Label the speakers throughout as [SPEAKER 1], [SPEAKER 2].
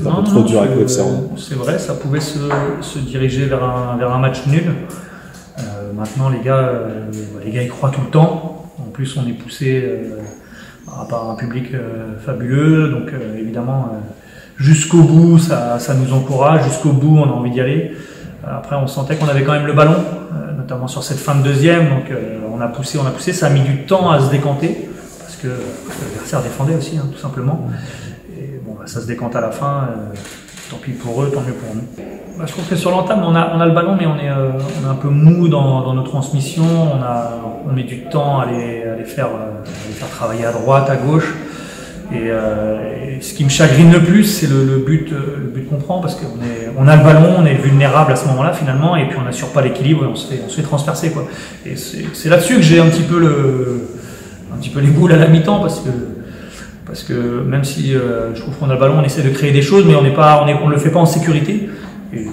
[SPEAKER 1] peut-être un peu trop dur avec l'Auxerre.
[SPEAKER 2] C'est vrai, ça pouvait se diriger vers un match nul. Maintenant, les gars y croient tout le temps. En plus, on est poussé par un public fabuleux. Donc, évidemment, jusqu'au bout, ça nous encourage. Jusqu'au bout, on a envie d'y aller. Après, on sentait qu'on avait quand même le ballon, notamment sur cette fin de deuxième. Donc, on a poussé. Ça a mis du temps à se décanter. Parce que l'adversaire défendait aussi, tout simplement. Et bon, ça se décante à la fin. Tant pis pour eux, tant mieux pour nous. Je trouve que sur l'entame, on a le ballon, mais on est un peu mou dans nos transmissions. On met du temps à les faire travailler à droite, à gauche. Et ce qui me chagrine le plus, c'est le but qu'on prend, parce qu'on a le ballon, on est vulnérable à ce moment-là finalement, et puis on n'assure pas l'équilibre et on se fait transpercer, quoi. Et c'est là-dessus que j'ai un petit peu les boules à la mi-temps, parce que même si je trouve qu'on a le ballon, on essaie de créer des choses, mais on ne le fait pas en sécurité. Et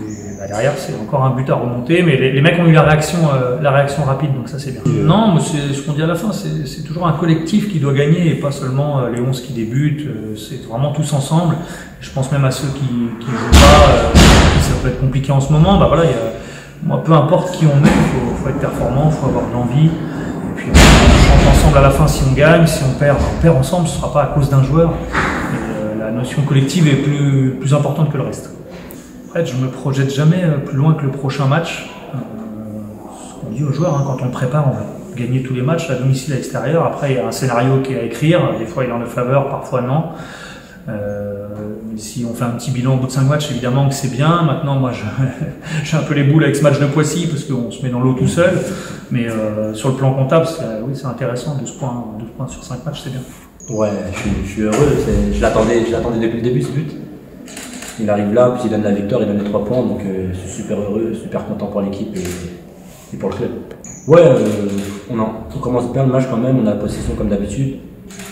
[SPEAKER 2] derrière, c'est encore un but à remonter, mais les mecs ont eu la réaction rapide, donc ça c'est bien. Non, mais c'est ce qu'on dit à la fin, c'est toujours un collectif qui doit gagner, et pas seulement les 11 qui débutent, c'est vraiment tous ensemble. Je pense même à ceux qui ne jouent pas, ça peut être compliqué en ce moment. Moi, peu importe qui on est, il faut être performant, il faut avoir de l'envie. Et puis on chante ensemble à la fin si on gagne, si on perd ensemble, ce ne sera pas à cause d'un joueur. Et, la notion collective est plus importante que le reste. En fait, je ne me projette jamais plus loin que le prochain match. Ce qu'on dit aux joueurs, quand on prépare, on va gagner tous les matchs à domicile, à l'extérieur. Après, il y a un scénario qui est à écrire. Des fois, il est en notre faveur, parfois non. Si on fait un petit bilan au bout de 5 matchs, évidemment que c'est bien. Maintenant, moi, j'ai un peu les boules avec ce match de Poissy, parce qu'on se met dans l'eau tout seul. Mais sur le plan comptable, oui, c'est intéressant. 12 points sur 5 matchs, c'est bien.
[SPEAKER 3] Ouais, je suis heureux. Je l'attendais depuis le début, ce but. Il arrive là, puis il donne la victoire, il donne les 3 points. Donc, je suis super heureux, super content pour l'équipe et pour le club. Ouais, on commence bien le match quand même. On a la possession comme d'habitude.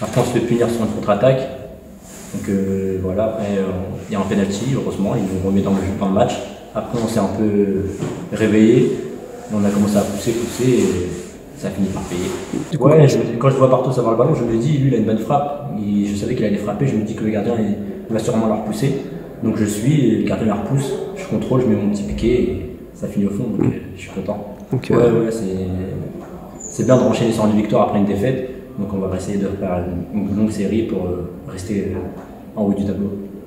[SPEAKER 3] Après, on se fait punir sur une contre-attaque. Donc voilà, après il y a un penalty, heureusement, il nous remet dans le match. Après on s'est un peu réveillé, on a commencé à pousser et ça a fini par payer. Ouais, quand je vois Bartos avoir le ballon, je me dis, lui il a une bonne frappe, je savais qu'il allait frapper, je me dis que le gardien il va sûrement la repousser. Donc je suis, le gardien la repousse, je contrôle, je mets mon petit piqué et ça finit au fond, donc je suis content.
[SPEAKER 4] Okay.
[SPEAKER 3] Ouais, c'est bien de renchaîner sur une victoire après une défaite. Donc on va essayer de faire une longue série pour rester en haut du tableau.